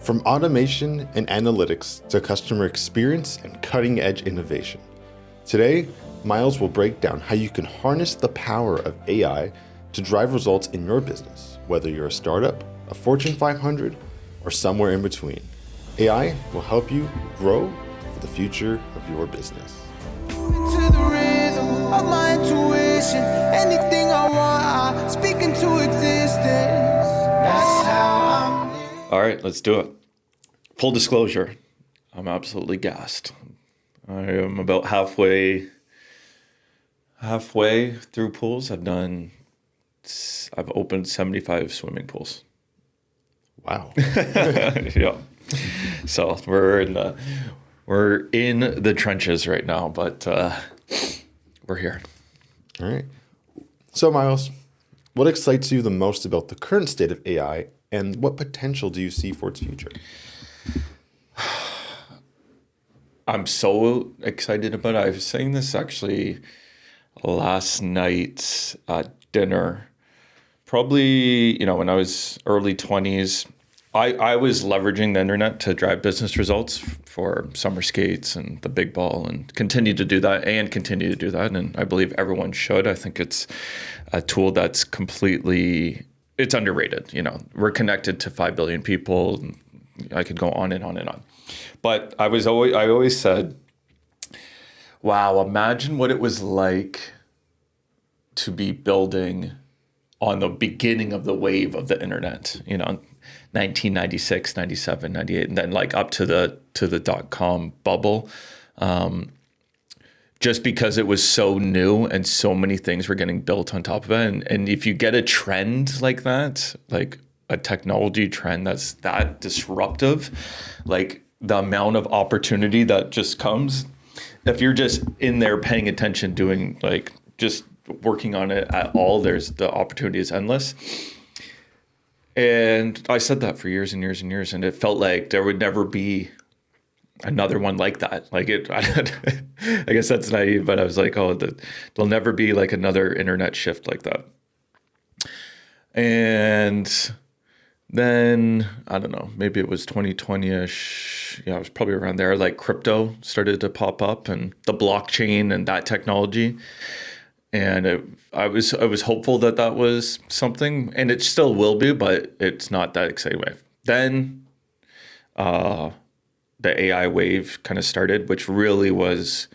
From automation and analytics to customer experience and cutting-edge innovation. Today, Myles will break down how you can harness the power of AI to drive results in your business, whether you're a startup, a Fortune 500, or somewhere in between. AI will help you grow for the future of your business. To the rhythm of my intuition, anything I want, I speak into existence. That's how I'm. All right, let's do it. Full disclosure, I'm absolutely gassed. I am about halfway through pools. I've opened 75 swimming pools. Wow. Yeah. So we're in the trenches right now, but we're here. All right. So Myles, what excites you the most about the current state of AI, and what potential do you see for its future? I'm so excited about it. I was saying this actually last night at dinner. Probably, when I was early 20s, I was leveraging the internet to drive business results for summer skates and the big ball, and continue to do that. And I believe everyone should. I think it's a tool that's it's underrated. We're connected to 5 billion people. I could go on and on and on. But I always said, wow, imagine what it was like to be building on the beginning of the wave of the internet, 1996, 97, 98, and then like up to the dot-com bubble. Just because it was so new and so many things were getting built on top of it. And if you get a trend like that, like a technology trend that's that disruptive, like the amount of opportunity that just comes, if you're just in there paying attention, doing like just working on it at all, the opportunity is endless. And I said that for years and years and years, and it felt like there would never be another one like that. Like I guess that's naive, but I was like, there'll never be like another internet shift like that. And then, I don't know, maybe it was 2020-ish. Yeah, it was probably around there. Like crypto started to pop up and the blockchain and that technology. And I was hopeful that was something, and it still will be, but it's not that exciting wave. Then the AI wave kind of started, which really was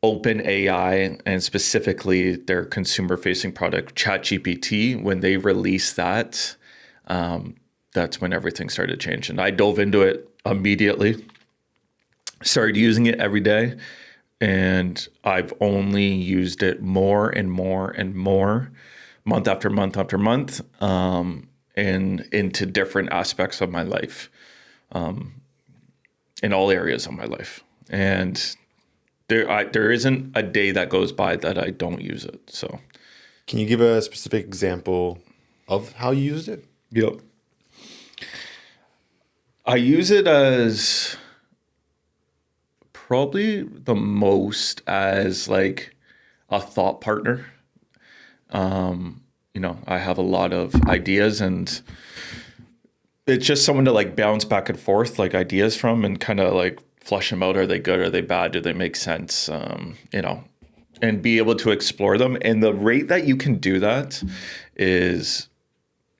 open AI, and specifically their consumer-facing product, ChatGPT. When they released that, that's when everything started to change. And I dove into it immediately, started using it every day. And I've only used it more and more and more, month after month after month, and into different aspects of my life, in all areas of my life. And there isn't a day that goes by that I don't use it. So, can you give a specific example of how you used it? Yep. I use it as probably the most as like a thought partner. I have a lot of ideas, and it's just someone to like bounce back and forth like ideas from, and kind of like flush them out. Are they good? Are they bad? Do they make sense? And be able to explore them. And the rate that you can do that is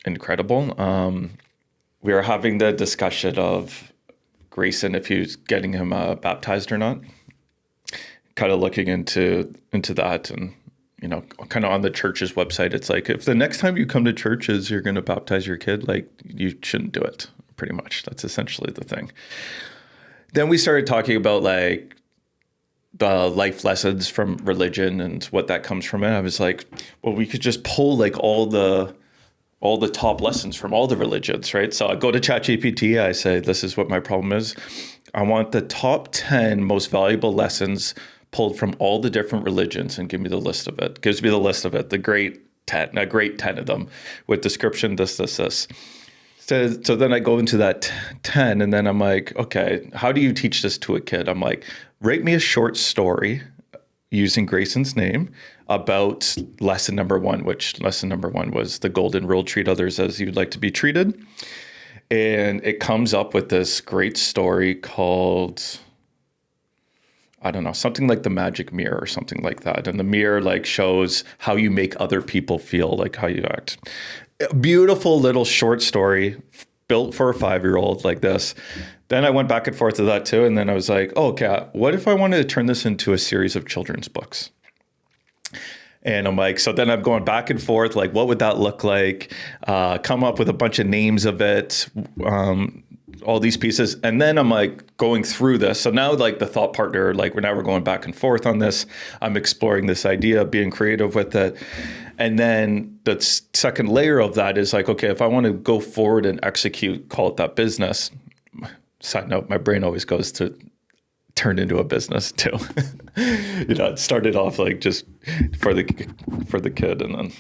incredible. We are having the discussion of Grayson, if he's getting him baptized or not, kind of looking into that. And, kind of on the church's website, it's like, if the next time you come to churches, you're going to baptize your kid, like you shouldn't do it, pretty much. That's essentially the thing. Then we started talking about like the life lessons from religion and what that comes from it. I was like, well, we could just pull like all the top lessons from all the religions, right? So I go to ChatGPT, I say, this is what my problem is. I want the top 10 most valuable lessons pulled from all the different religions, and give me the list of it. Gives me the list of it, the great 10 of them, with description, this. So then I go into that 10, and then I'm like, okay, how do you teach this to a kid? I'm like, write me a short story using Grayson's name about lesson number 1, which lesson number 1 was the golden rule: treat others as you'd like to be treated. And it comes up with this great story called, I don't know, something like the magic mirror or something like that. And the mirror like shows how you make other people feel, like how you act. A beautiful little short story built for a 5-year-old like this. Then I went back and forth to that too. And then I was like, oh, okay, what if I wanted to turn this into a series of children's books? And I'm like, so then I'm going back and forth, like, what would that look like? Come up with a bunch of names of it, all these pieces. And then I'm like going through this. So now like the thought partner, like now we're going back and forth on this. I'm exploring this idea, being creative with it. And then the second layer of that is like, okay, if I want to go forward and execute, call it that business. Side note, my brain always goes to turn into a business too. It started off like just for the kid, and then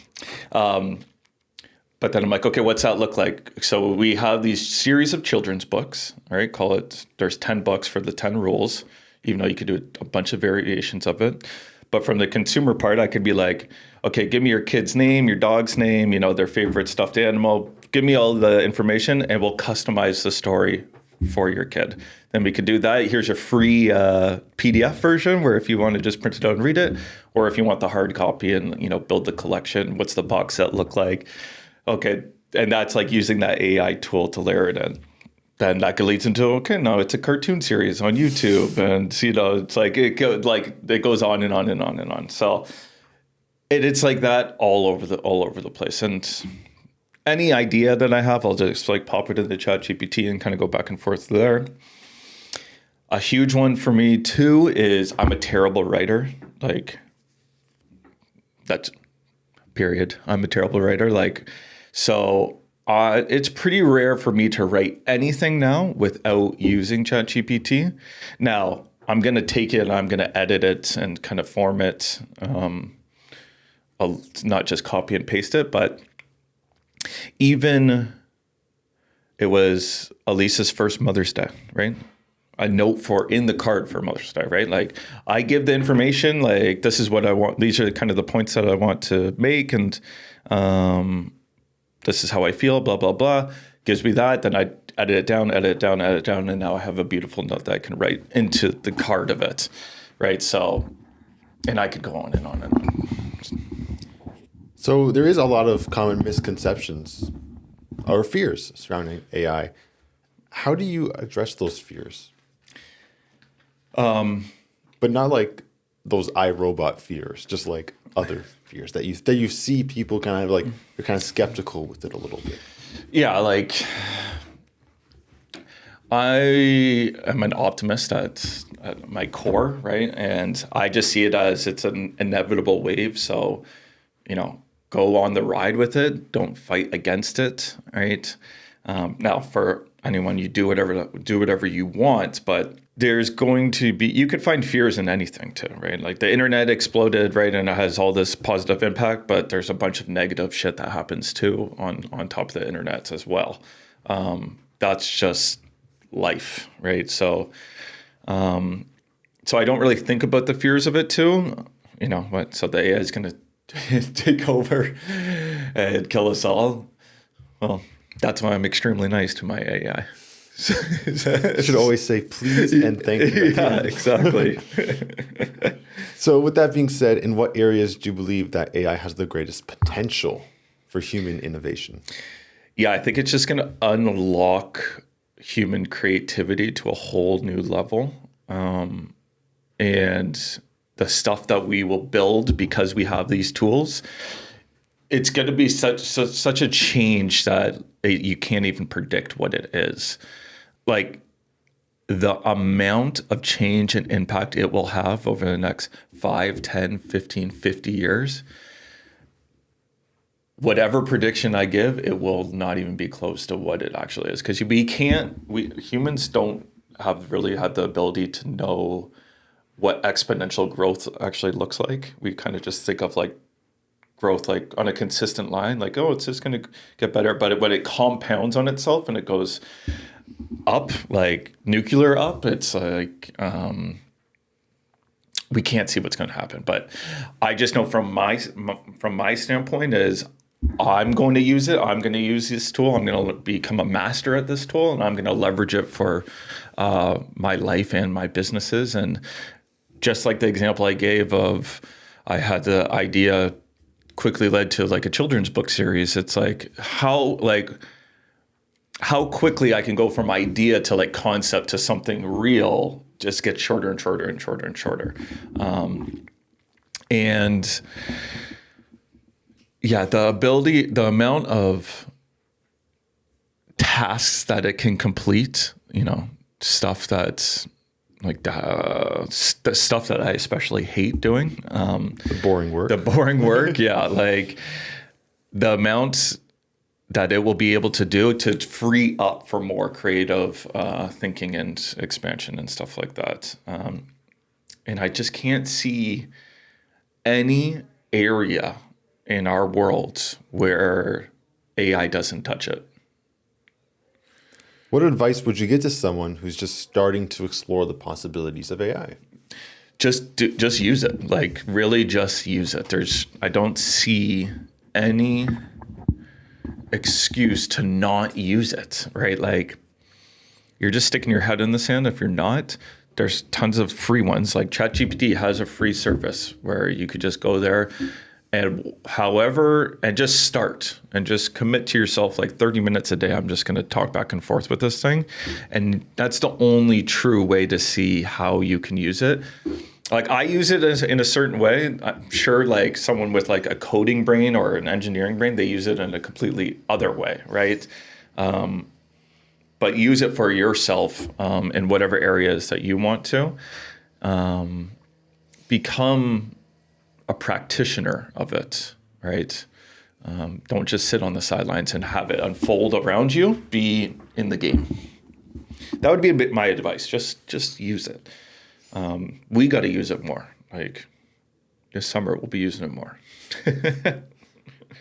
but then I'm like, okay, what's that look like? So we have these series of children's books, right? Call it, there's 10 books for the 10 rules, even though you could do a bunch of variations of it. But from the consumer part, I could be like, okay, give me your kid's name, your dog's name, their favorite stuffed animal, give me all the information, and we'll customize the story for your kid. Then we could do that. Here's a free PDF version where if you want to just print it out and read it, or if you want the hard copy and, build the collection, what's the box set look like? Okay. And that's like using that AI tool to layer it in. Then that leads into, okay, now it's a cartoon series on YouTube. And, it's like, it goes on and on and on and on. So it's like that all over the place. And any idea that I have, I'll just like pop it in the chat GPT and kind of go back and forth there. A huge one for me too is I'm a terrible writer. Like that's period. I'm a terrible writer. So it's pretty rare for me to write anything now without using ChatGPT. Now I'm going to take it and I'm going to edit it and kind of form it. I'll not just copy and paste it, but even it was Elisa's first Mother's Day, right? A note in the card for Mother's Day, right? Like I give the information, like this is what I want. These are kind of the points that I want to make. And this is how I feel, blah, blah, blah. Gives me that. Then I edit it down. And now I have a beautiful note that I can write into the card of it, right? So, and I could go on and on and on. So there is a lot of common misconceptions or fears surrounding AI. How do you address those fears? But not like those iRobot fears, just like other fears that you see people kind of like, you're kind of skeptical with it a little bit. Yeah, like I am an optimist at my core, right? And I just see it as it's an inevitable wave. So, go on the ride with it. Don't fight against it, right? Now, for anyone, you do whatever you want, but there's going to be, you could find fears in anything too, right? Like the internet exploded, right? And it has all this positive impact, but there's a bunch of negative shit that happens too on top of the internet as well. That's just life, right? So I don't really think about the fears of it too, so the AI is going to take over and kill us all. Well, that's why I'm extremely nice to my AI. You should always say please and thank you. Yeah, exactly. So with that being said, in what areas do you believe that AI has the greatest potential for human innovation? Yeah, I think it's just going to unlock human creativity to a whole new level. And the stuff that we will build because we have these tools, it's going to be such a change that you can't even predict what it is. Like the amount of change and impact it will have over the next 5, 10, 15, 50 years, whatever prediction I give, it will not even be close to what it actually is. Because we humans don't really have the ability to know what exponential growth actually looks like. We kind of just think of like growth like on a consistent line, like, oh, it's just going to get better. But when it compounds on itself and it goes up, like nuclear up, it's like we can't see what's going to happen. But I just know from my standpoint is I'm going to use it. I'm going to use this tool. I'm going to become a master at this tool, and I'm going to leverage it for my life and my businesses. And just like the example I gave of, I had the idea quickly led to like a children's book series. It's like how quickly I can go from idea to like concept to something real just gets shorter and shorter and shorter and shorter. And yeah, the amount of tasks that it can complete, stuff that's like the stuff that I especially hate doing. The boring work. The boring work, yeah. Like the amount that it will be able to do to free up for more creative thinking and expansion and stuff like that. And I just can't see any area in our world where AI doesn't touch it. What advice would you give to someone who's just starting to explore the possibilities of AI? Just use it. Like really just use it. I don't see any excuse to not use it, right? Like you're just sticking your head in the sand. If you're not, there's tons of free ones. Like ChatGPT has a free service where you could just go there and just start and just commit to yourself like 30 minutes a day. I'm just going to talk back and forth with this thing. And that's the only true way to see how you can use it. Like I use it in a certain way. I'm sure like someone with like a coding brain or an engineering brain, they use it in a completely other way, right? But use it for yourself in whatever areas that you want to. Become a practitioner of it, right? Don't just sit on the sidelines and have it unfold around you. Be in the game. That would be a bit my advice. Just use it. We got to use it more. Like this summer, we'll be using it more.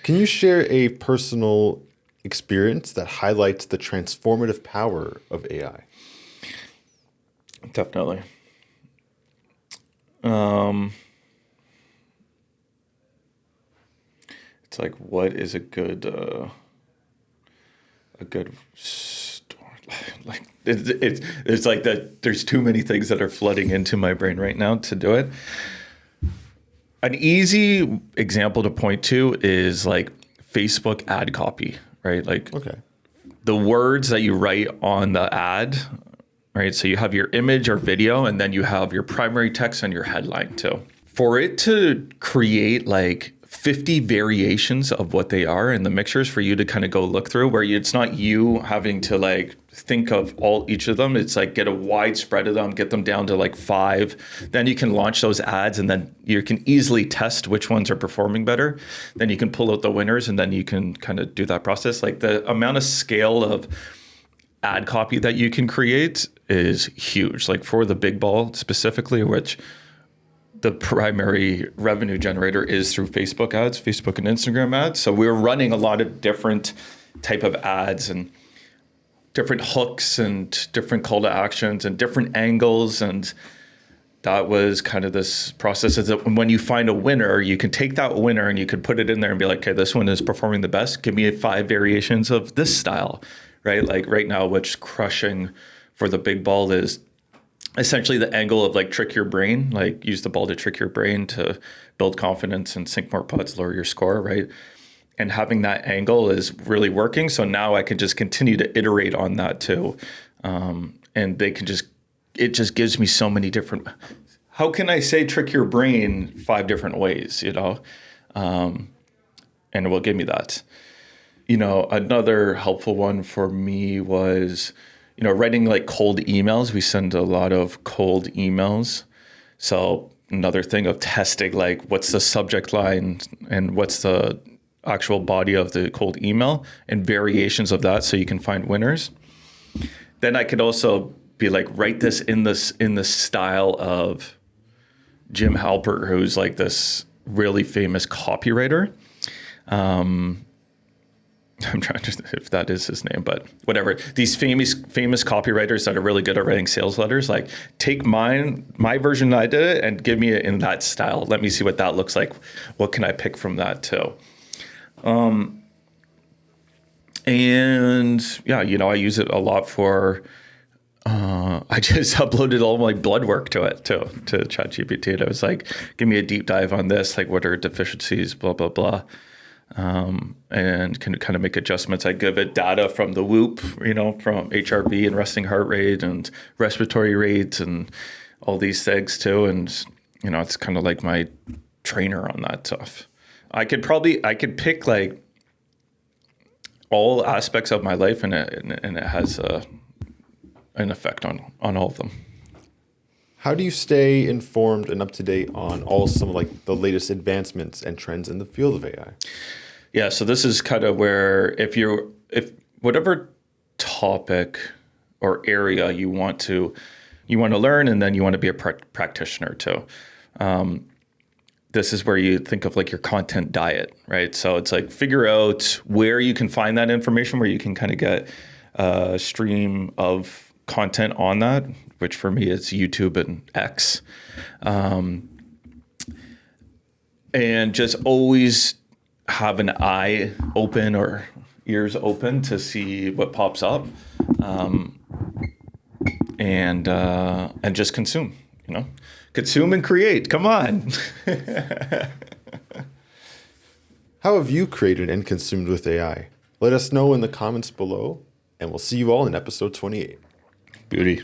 Can you share a personal experience that highlights the transformative power of AI? Definitely. It's like, what is a good story? Like it's like that. There's too many things that are flooding into my brain right now to do it. An easy example to point to is like Facebook ad copy, right? Like the words that you write on the ad, right? So you have your image or video, and then you have your primary text and your headline too. For it to create like 50 variations of what they are in the mixtures for you to kind of go look through, where it's not you having to like think of each of them. It's like get a wide spread of them, get them down to like 5. Then you can launch those ads, and then you can easily test which ones are performing better. Then you can pull out the winners, and then you can kind of do that process. Like the amount of scale of ad copy that you can create is huge. Like for the big ball specifically, which the primary revenue generator is through Facebook ads, Facebook and Instagram ads. So we're running a lot of different type of ads and different hooks and different call to actions and different angles. And that was kind of this process is that when you find a winner, you can take that winner and you can put it in there and be like, okay, this one is performing the best. Give me 5 variations of this style, right? Like right now, what's crushing for the big ball is essentially the angle of like trick your brain, like use the ball to trick your brain to build confidence and sink more putts, lower your score, right? And having that angle is really working. So now I can just continue to iterate on that too. And it just gives me so many different, how can I say trick your brain 5 different ways, and it will give me that. Another helpful one for me was, writing like cold emails. We send a lot of cold emails. So another thing of testing, like what's the subject line and what's the actual body of the cold email and variations of that so you can find winners. Then I could also be like, write this in the style of Jim Halpert, who's like this really famous copywriter. I'm trying to, if that is his name, but whatever. These famous copywriters that are really good at writing sales letters, like take my version that I did it and give me it in that style. Let me see what that looks like. What can I pick from that too? And yeah, I use it a lot for. I just uploaded all my blood work to it to ChatGPT, and I was like, "Give me a deep dive on this. Like, what are deficiencies? Blah blah blah." And can kind of make adjustments. I give it data from the Whoop, from HRV and resting heart rate and respiratory rates and all these things too. And it's kind of like my trainer on that stuff. I could pick like all aspects of my life, and it has an effect on all of them. How do you stay informed and up to date on some of like the latest advancements and trends in the field of AI? Yeah, so this is kind of where if whatever topic or area you want to learn, and then you want to be a practitioner too. This is where you think of like your content diet, right? So it's like figure out where you can find that information, where you can kind of get a stream of content on that, which for me is YouTube and X. And just always have an eye open or ears open to see what pops up, and just consume, consume and create. Come on. How have you created and consumed with AI? Let us know in the comments below, and we'll see you all in episode 28. Beauty.